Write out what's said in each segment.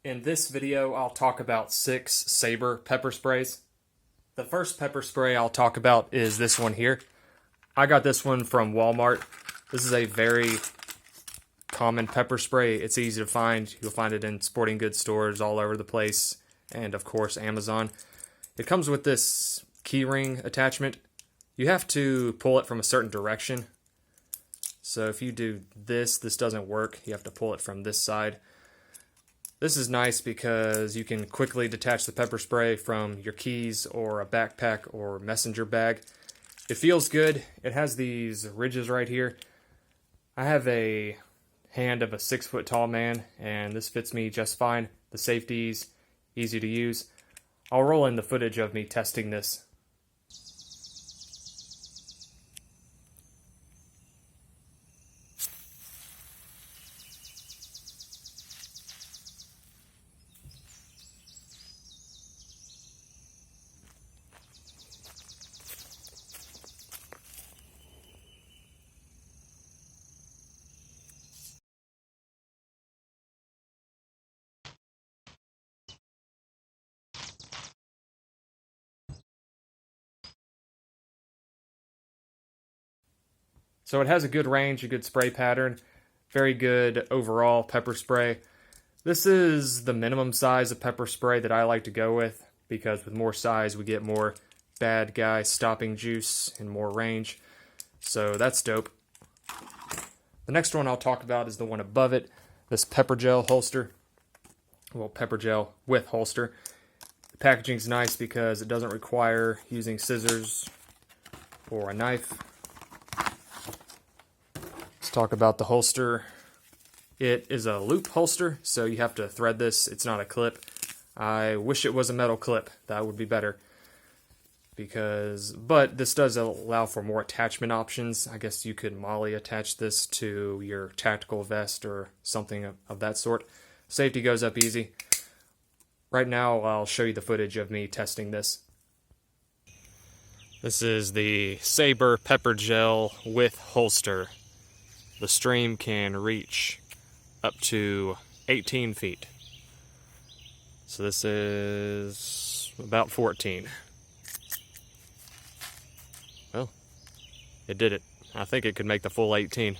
In this video, I'll talk about 6 Sabre pepper sprays. The first pepper spray I'll talk about is this one here. I got this one from Walmart. This is a very common pepper spray. It's easy to find. You'll find it in sporting goods stores all over the place, and of course Amazon. It comes with this keyring attachment. You have to pull it from a certain direction. So if you do this doesn't work. You have to pull it from this side. This is nice because you can quickly detach the pepper spray from your keys or a backpack or messenger bag. It feels good. It has these ridges right here. I have a hand of a 6-foot tall man, and this fits me just fine. The safety's easy to use. I'll roll in the footage of me testing this. So it has a good range, a good spray pattern, very good overall pepper spray. This is the minimum size of pepper spray that I like to go with, because with more size we get more bad guy stopping juice and more range. So that's dope. The next one I'll talk about is the one above it, this pepper gel holster. Well, pepper gel with holster. The packaging's nice because it doesn't require using scissors or a knife. Talk about the holster. It is a loop holster, so you have to thread this. It's not a clip. I wish it was a metal clip. That would be better. But this does allow for more attachment options. I guess you could MOLLE attach this to your tactical vest or something of that sort. Safety goes up easy. Right now, I'll show you the footage of me testing this. This is the Sabre pepper gel with holster. The stream can reach up to 18 feet. So this is about 14. Well, it did it. I think it could make the full 18.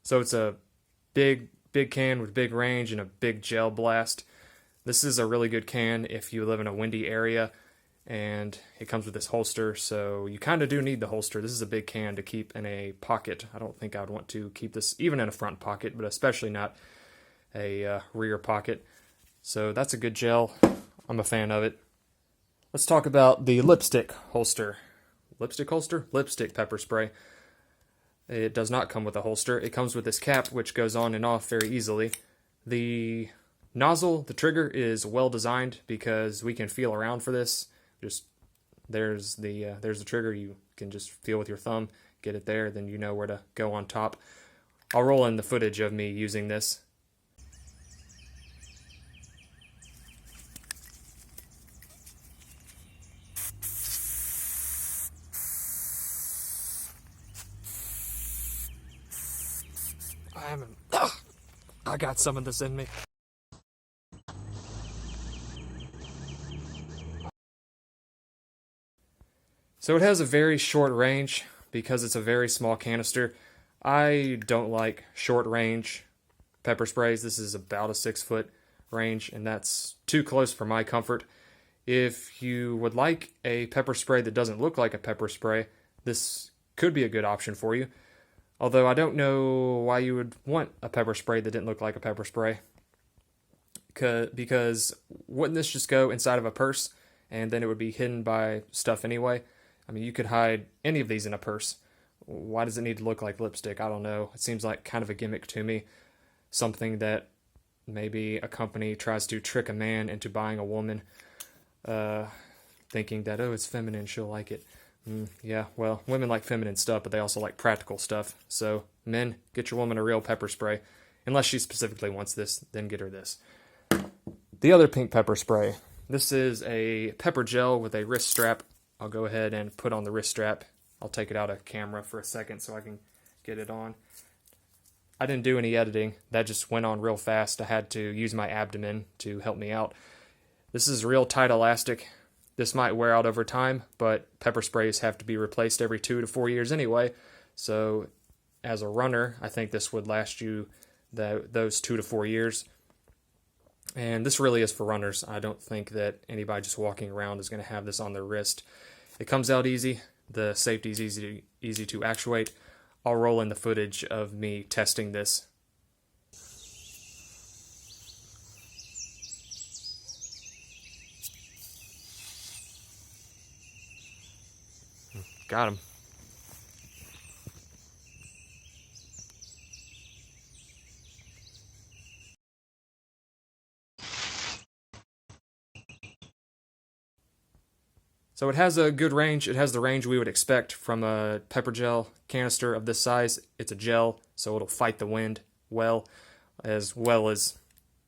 So it's a big can with big range and a big gel blast. This is a really good can if you live in a windy area, and it comes with this holster, so you kind of do need the holster. This is a big can to keep in a pocket. I don't think I would want to keep this even in a front pocket, but especially not a rear pocket. So that's a good gel. I'm a fan of it. Let's talk about the lipstick holster. Lipstick holster? Lipstick pepper spray. It does not come with a holster. It comes with this cap, which goes on and off very easily. The nozzle, the trigger, is well designed because we can feel around for this. There's the trigger. You can just feel with your thumb, get it there, then you know where to go on top. I'll roll in the footage of me using this. I got some of this in me. So it has a very short range because it's a very small canister. I don't like short range pepper sprays. This is about a 6-foot range, and that's too close for my comfort. If you would like a pepper spray that doesn't look like a pepper spray, this could be a good option for you. Although I don't know why you would want a pepper spray that didn't look like a pepper spray. Because wouldn't this just go inside of a purse and then it would be hidden by stuff anyway? I mean, you could hide any of these in a purse. Why does it need to look like lipstick? I don't know. It seems like kind of a gimmick to me. Something that maybe a company tries to trick a man into buying a woman, thinking that, oh, it's feminine, she'll like it. Yeah, well, women like feminine stuff, but they also like practical stuff. So, men, get your woman a real pepper spray. Unless she specifically wants this, then get her this. The other pink pepper spray. This is a pepper gel with a wrist strap. I'll go ahead and put on the wrist strap. I'll take it out of camera for a second so I can get it on. I didn't do any editing. That just went on real fast. I had to use my abdomen to help me out. This is real tight elastic. This might wear out over time, but pepper sprays have to be replaced every 2 to 4 years anyway. So as a runner, I think this would last you those 2 to 4 years. And this really is for runners. I don't think that anybody just walking around is going to have this on their wrist. It comes out easy. The safety is easy to actuate. I'll roll in the footage of me testing this. Got him. So it has a good range. It has the range we would expect from a pepper gel canister of this size. It's a gel, so it'll fight the wind well as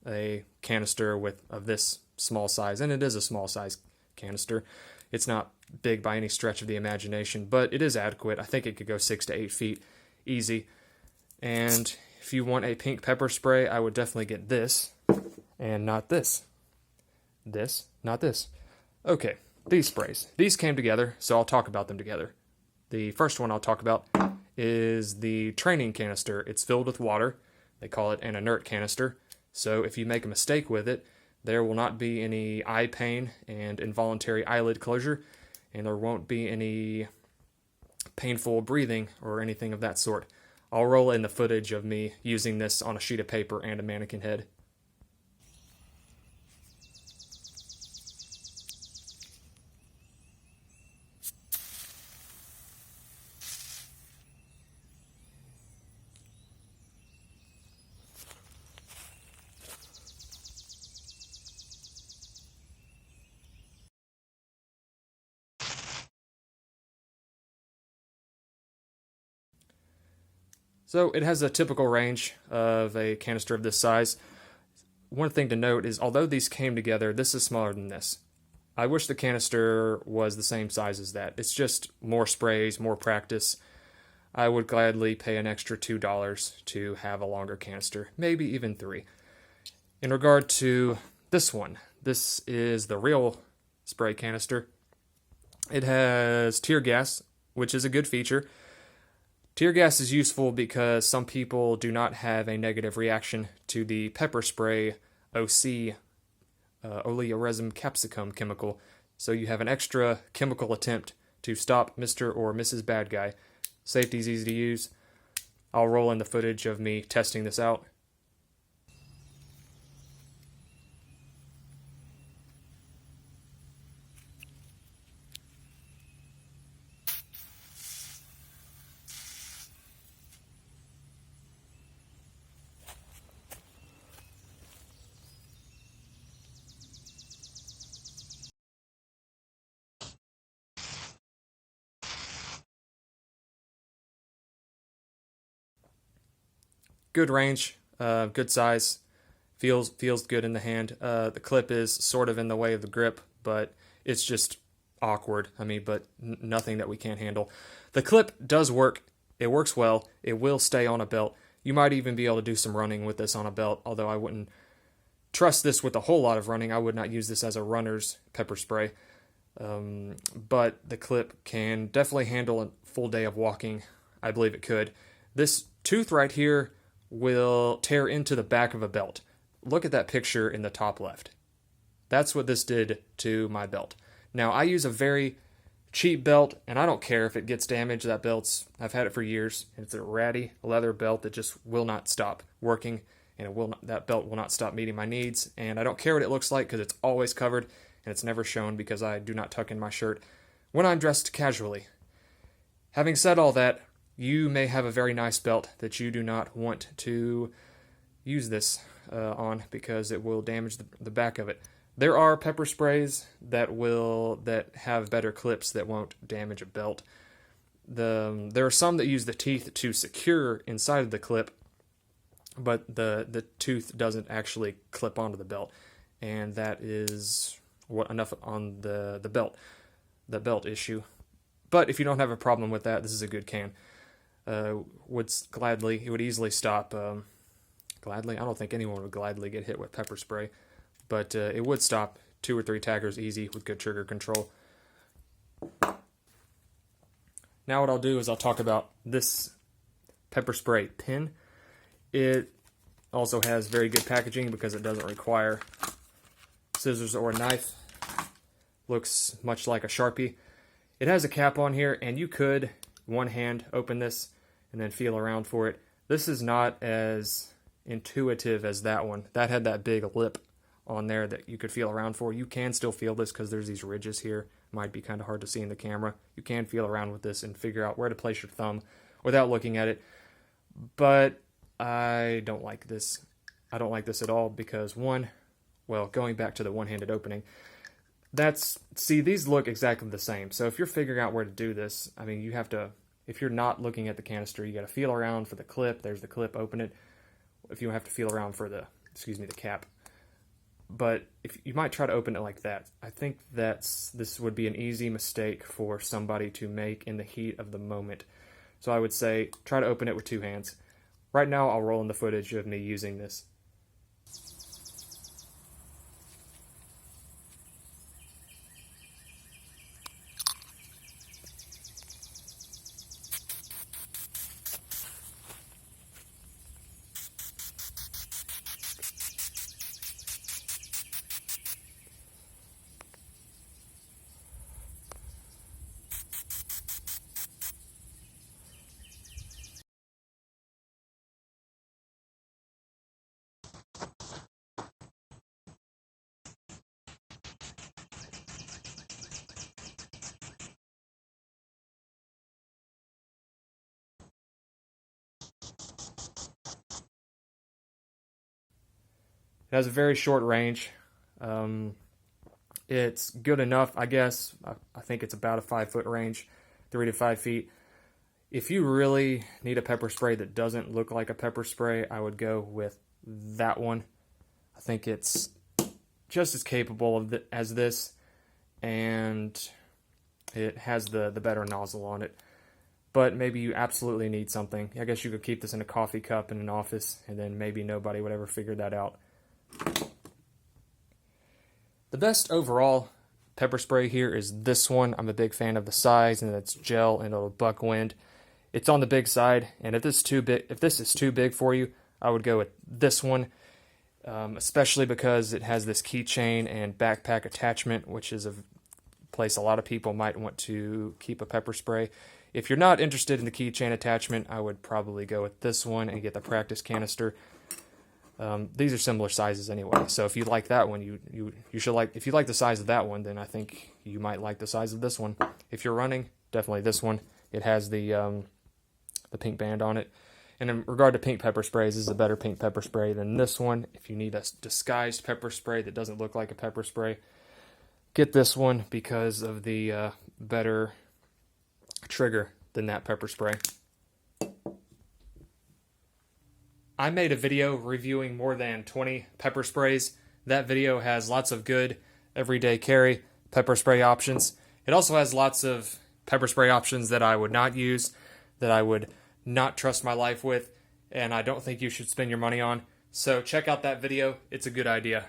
a canister of this small size. And it is a small size canister. It's not big by any stretch of the imagination, but it is adequate. I think it could go 6 to 8 feet easy. And if you want a pink pepper spray, I would definitely get this and not this. This, not this. Okay. These sprays. These came together, so I'll talk about them together. The first one I'll talk about is the training canister. It's filled with water. They call it an inert canister. So if you make a mistake with it, there will not be any eye pain and involuntary eyelid closure, and there won't be any painful breathing or anything of that sort. I'll roll in the footage of me using this on a sheet of paper and a mannequin head. So it has a typical range of a canister of this size. One thing to note is, although these came together, this is smaller than this. I wish the canister was the same size as that. It's just more sprays, more practice. I would gladly pay an extra $2 to have a longer canister, maybe even 3. In regard to this one, this is the real spray canister. It has tear gas, which is a good feature. Tear gas is useful because some people do not have a negative reaction to the pepper spray OC, oleoresin capsicum chemical, so you have an extra chemical attempt to stop Mr. or Mrs. Bad Guy. Safety's easy to use. I'll roll in the footage of me testing this out. Good range, good size, feels good in the hand. The clip is sort of in the way of the grip, but it's just awkward. But nothing that we can't handle. The clip does work. It works well. It will stay on a belt. You might even be able to do some running with this on a belt, although I wouldn't trust this with a whole lot of running. I would not use this as a runner's pepper spray. But the clip can definitely handle a full day of walking. I believe it could. This tooth right here will tear into the back of a belt. Look at that picture in the top left. That's what this did to my belt. Now, I use a very cheap belt, and I don't care if it gets damaged. I've had it for years. It's a ratty leather belt that just will not stop working, and that belt will not stop meeting my needs. And I don't care what it looks like because it's always covered, and it's never shown because I do not tuck in my shirt when I'm dressed casually. Having said all that, you may have a very nice belt that you do not want to use this on because it will damage the back of it. There are pepper sprays that have better clips that won't damage a belt. There are some that use the teeth to secure inside of the clip, but the tooth doesn't actually clip onto the belt. and that is enough on the belt issue. But if you don't have a problem with that, this is a good can. It would easily stop. Gladly, I don't think anyone would gladly get hit with pepper spray, but it would stop 2 or 3 taggers easy with good trigger control. Now what I'll do is I'll talk about this pepper spray pin. It also has very good packaging because it doesn't require scissors or a knife. Looks much like a Sharpie. It has a cap on here, and you could one hand open this and then feel around for it. This is not as intuitive as that one. That had that big lip on there that you could feel around for. You can still feel this because there's these ridges here. Might be kind of hard to see in the camera. You can feel around with this and figure out where to place your thumb without looking at it. But I don't like this. I don't like this at all because going back to the one-handed opening, these look exactly the same. So if you're figuring out where to do this, I mean, you have to, if you're not looking at the canister, you got to feel around for the clip. There's the clip, open it. If you have to feel around for the cap. But if you might try to open it like that. I think this would be an easy mistake for somebody to make in the heat of the moment. So I would say try to open it with 2 hands. Right now I'll roll in the footage of me using this. It has a very short range. It's good enough, I guess. I think it's about a 5-foot range, 3 to 5 feet. If you really need a pepper spray that doesn't look like a pepper spray, I would go with that one. I think it's just as capable as this, and it has the better nozzle on it. But maybe you absolutely need something. I guess you could keep this in a coffee cup in an office, and then maybe nobody would ever figure that out. The best overall pepper spray here is this one. I'm a big fan of the size, and it's gel and it'll buck wind. It's on the big side, and if this is too big for you, I would go with this one, especially because it has this keychain and backpack attachment, which is a place a lot of people might want to keep a pepper spray. If you're not interested in the keychain attachment, I would probably go with this one and get the practice canister. These are similar sizes anyway, so if you like that one, you should like. If you like the size of that one, then I think you might like the size of this one. If you're running, definitely this one. It has the pink band on it. And in regard to pink pepper sprays, this is a better pink pepper spray than this one. If you need a disguised pepper spray that doesn't look like a pepper spray, get this one because of the better trigger than that pepper spray. I made a video reviewing more than 20 pepper sprays. That video has lots of good everyday carry pepper spray options. It also has lots of pepper spray options that I would not use, that I would not trust my life with, and I don't think you should spend your money on. So check out that video. It's a good idea.